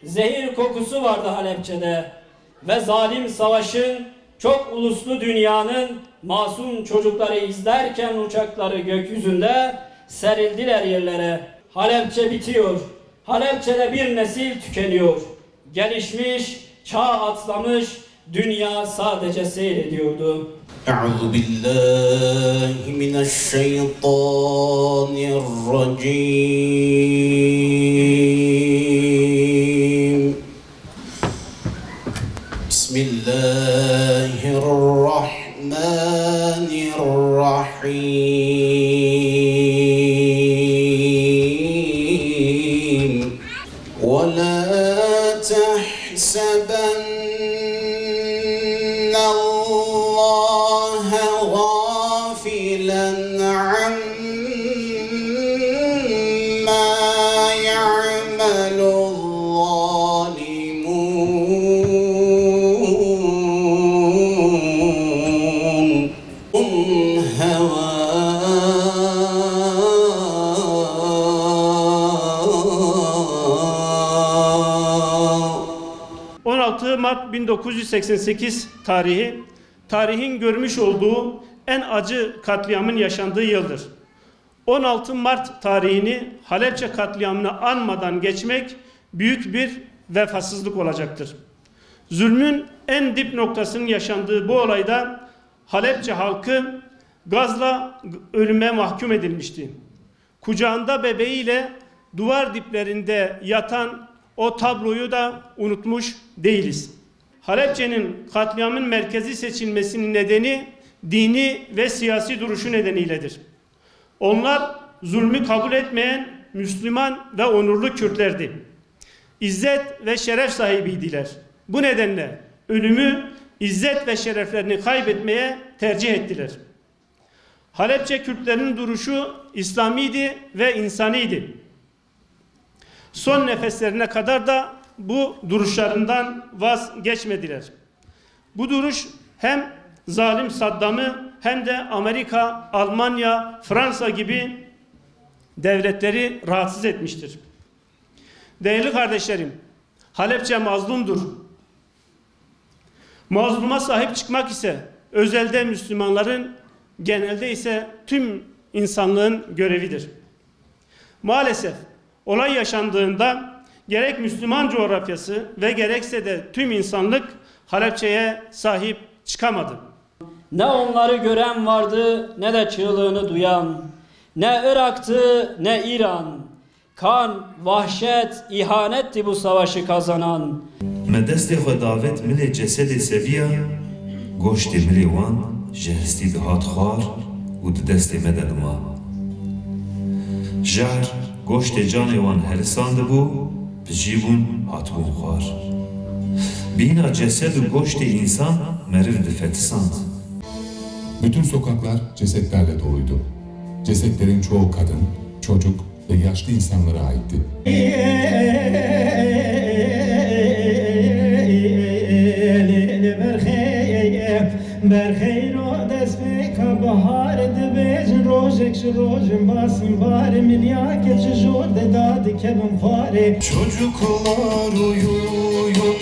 zehir kokusu vardı Halepçe'de ve zalim savaşın çok uluslu dünyanın masum çocukları izlerken uçakları gökyüzünde serildiler yerlere. Halepçe bitiyor. Halepçe'de bir nesil tükeniyor. Gelişmiş, çağ atlamış, dünya sadece seyrediyordu. Euzu billahi mineşşeytanirracim. Bismillahirrahmanirrahim. Ve la tehsebennallâhe gâfilen ammâ ya'melul-zâlimûn. Hevâ 16 Mart 1988 tarihi, tarihin görmüş olduğu en acı katliamın yaşandığı yıldır. 16 Mart tarihini Halepçe katliamını anmadan geçmek büyük bir vefasızlık olacaktır. Zulmün en dip noktasının yaşandığı bu olayda Halepçe halkı gazla ölüme mahkum edilmişti. Kucağında bebeğiyle duvar diplerinde yatan o tabloyu da unutmuş değiliz. Halepçe'nin katliamın merkezi seçilmesinin nedeni dini ve siyasi duruşu nedeniyledir. Onlar zulmü kabul etmeyen Müslüman ve onurlu Kürtlerdi. İzzet ve şeref sahibiydiler. Bu nedenle ölümü, izzet ve şereflerini kaybetmeye tercih ettiler. Halepçe Kürtlerinin duruşu İslamiydi ve insaniydi. Son nefeslerine kadar da bu duruşlarından vazgeçmediler. Bu duruş hem zalim Saddam'ı hem de Amerika, Almanya, Fransa gibi devletleri rahatsız etmiştir. Değerli kardeşlerim, Halepçe mazlumdur. Mazluma sahip çıkmak ise özelde Müslümanların, genelde ise tüm insanlığın görevidir. Maalesef olay yaşandığında gerek Müslüman coğrafyası ve gerekse de tüm insanlık Halepçe'ye sahip çıkamadı. Ne onları gören vardı ne de çığlığını duyan. Ne Irak'tı ne İran. Kan, vahşet, ihanetti bu savaşı kazanan. Me destê xwe davet milê cesedê seviya, goştê milê wan ji hestî dihat xwar û di destê me de dima. Jehr goştê canê wan helisan dibû, bi jîbûn hatibûn xwar. Bîna cesed û goştê însan meriv difetisand. Bütün sokaklar cesetlerle doluydu. Cesetlerin çoğu kadın, çocuk ve yaşlı insanlara aitti. Çocuklar uyuyun,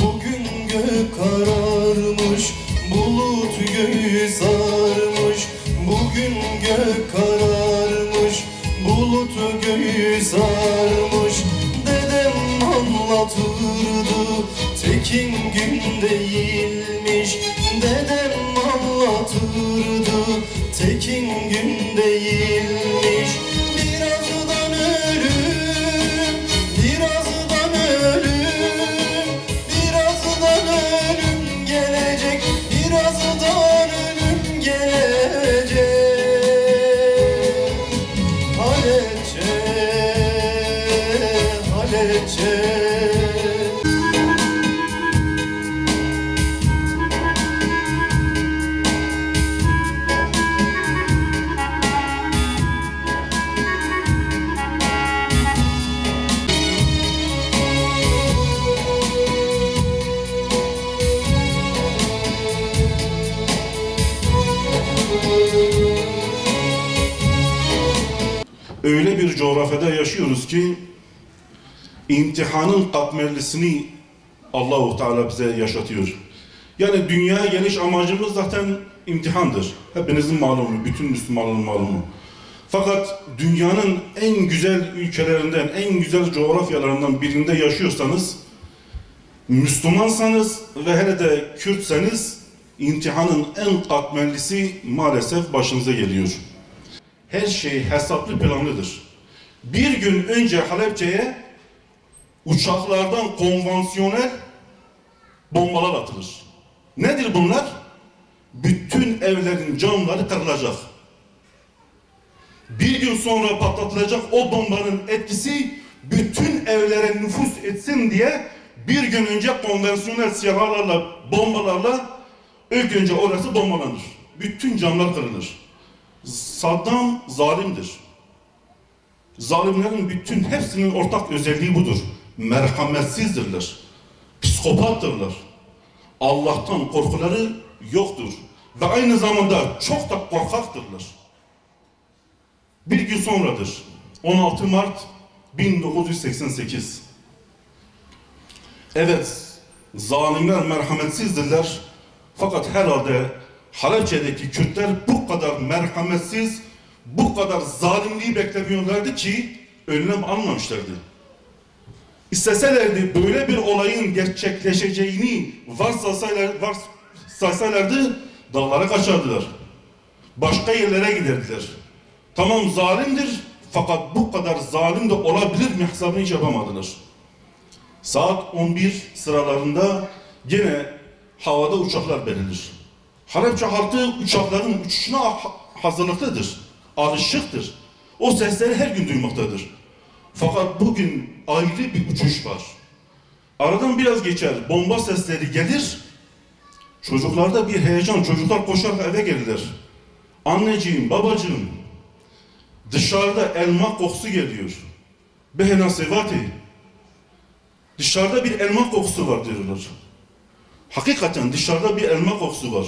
bugün gök kararmış, bulut göğü sarmış. Bugün gök kararmış, bulut göğü sarmış. Dedem anlatırdı, tekin gün değilmiş. Dedem anlatırdı, tekin gün değilmiş. Birazdan ölüm, birazdan ölüm, birazdan ölüm gelecek, birazdan ölüm gelecek. Halepçe, Halepçe. Öyle bir coğrafyada yaşıyoruz ki imtihanın katmerlisini Allah-u Teala bize yaşatıyor. Yani dünyaya geliş amacımız zaten imtihandır. Hepinizin malumu, bütün Müslümanların malumu. Fakat dünyanın en güzel ülkelerinden, en güzel coğrafyalarından birinde yaşıyorsanız, Müslümansanız ve hele de Kürtseniz, imtihanın en katmerlisi maalesef başınıza geliyor. Her şey hesaplı planlıdır. Bir gün önce Halepçe'ye uçaklardan konvansiyonel bombalar atılır. Nedir bunlar? Bütün evlerin camları kırılacak. Bir gün sonra patlatılacak o bombanın etkisi bütün evlere nüfuz etsin diye bir gün önce konvansiyonel silahlarla, bombalarla ilk önce orası bombalanır. Bütün camlar kırılır. Saddam zalimdir. Zalimlerin bütün hepsinin ortak özelliği budur. Merhametsizdirler. Psikopattırlar. Allah'tan korkuları yoktur. Ve aynı zamanda çok da korkaktırlar. Bir gün sonradır. 16 Mart 1988. Evet, zalimler merhametsizdirler. Fakat herhalde Halepçe'deki Kürtler bu kadar merhametsiz, bu kadar zalimliği beklemiyorlardı ki önlem almamışlardı. İsteselerdi böyle bir olayın gerçekleşeceğini varsaysalardı dağlara kaçardılar. Başka yerlere giderdiler. Tamam zalimdir fakat bu kadar zalim de olabilir mi hesabını hiç yapamadılar. Saat 11 sıralarında gene havada uçaklar belirir. Halepçe halkı uçakların uçuşuna hazırlıklıdır, alışıktır. O sesleri her gün duymaktadır. Fakat bugün ayrı bir uçuş var. Aradan biraz geçer, bomba sesleri gelir. Çocuklarda bir heyecan, çocuklar koşarak eve gelirler. Anneciğim, babacığım, dışarıda elma kokusu geliyor. Behena sevati. Dışarıda bir elma kokusu var diyorlar. Hakikaten dışarıda bir elma kokusu var.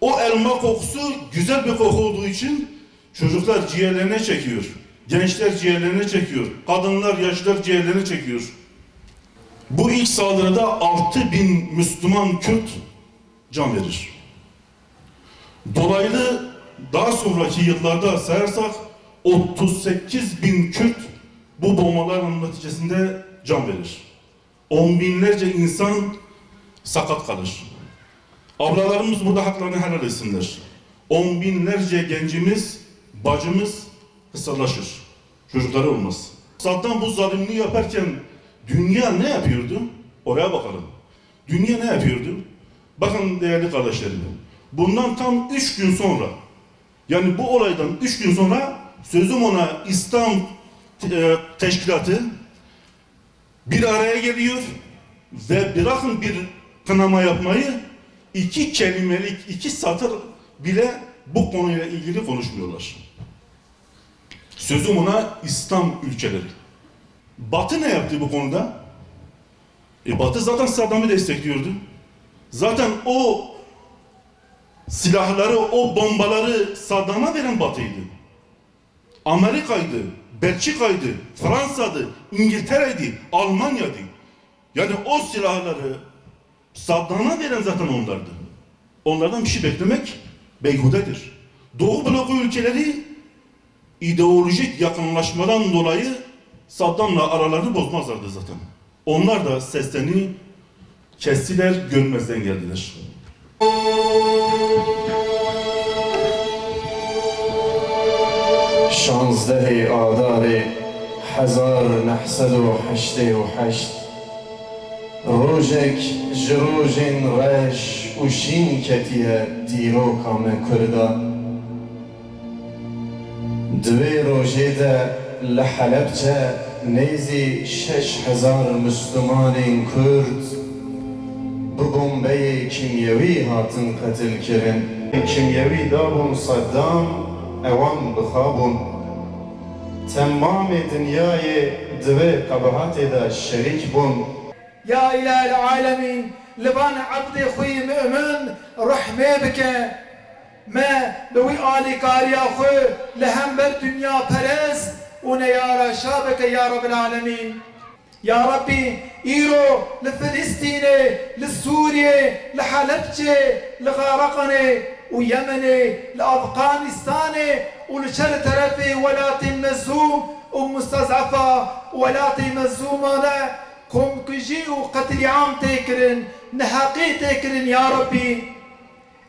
O elma kokusu güzel bir koku olduğu için çocuklar ciğerlerine çekiyor. Gençler ciğerlerine çekiyor. Kadınlar, yaşlılar ciğerlerine çekiyor. Bu ilk saldırıda 6000 Müslüman Kürt can verir. Dolaylı daha sonraki yıllarda sayarsak 38.000 Kürt bu bombaların neticesinde can verir. 10 binlerce insan sakat kalır. Ablalarımız burada haklarını helal etsinler. 10 binlerce gencimiz, bacımız kısalaşır. Çocukları olmaz. Saddam bu zalimliği yaparken dünya ne yapıyordu? Oraya bakalım. Dünya ne yapıyordu? Bakın değerli kardeşlerim. Bundan tam 3 gün sonra, yani bu olaydan 3 gün sonra sözüm ona İslam Teşkilatı bir araya geliyor ve bırakın bir kınama yapmayı, 2 kelimelik 2 satır bile bu konuyla ilgili konuşmuyorlar. Sözüm ona İslam ülkeleri. Batı ne yaptı bu konuda? Batı zaten Saddam'ı destekliyordu. Zaten o silahları, o bombaları Saddam'a veren Batı'ydı. Amerika'ydı, Belçika'ydı, Fransa'dı, İngiltere'ydi, Almanya'dı. Yani o silahları Saddam'a veren zaten onlardı. Onlardan bir şey beklemek beyhudedir. Doğu bloku ülkeleri ideolojik yakınlaşmadan dolayı Saddam'la aralarını bozmazlardı zaten. Onlar da seslerini kestiler, görmezden geldiler. شانزده آذار 1988 روژک جروژین رش و شین کتیه دیرو کام کردا دوی روژه ده لحلبچه نیزی 6000 مسلمان کرد bu bombeyi kimyevi hatın katil kirin. Kimyevi dabun Saddam evan bixabun. Tamam dünyayı dve kabahatı da şerik bun. Ya ilahel alemin liban abdi xuy mümin rahme bike me bewi ali kariya xuy lehem ber dünya perest و نيارا شابك يا رب العالمين يا ربي إيرو لفلسطيني لسوريا لحلبجة لغارقني ويمني لأفغانستان ولشر طرفي ولاة مزوم ومستضعفة ولاة مزومة كم كجي وقتل عام تكرن نحقي تكرن يا ربي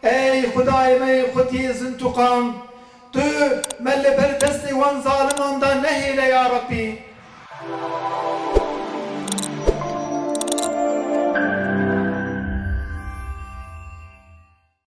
ey Hudaym ey Hutiye zintukam tu melle berdesti wan zalimandan nehle ya Rabbi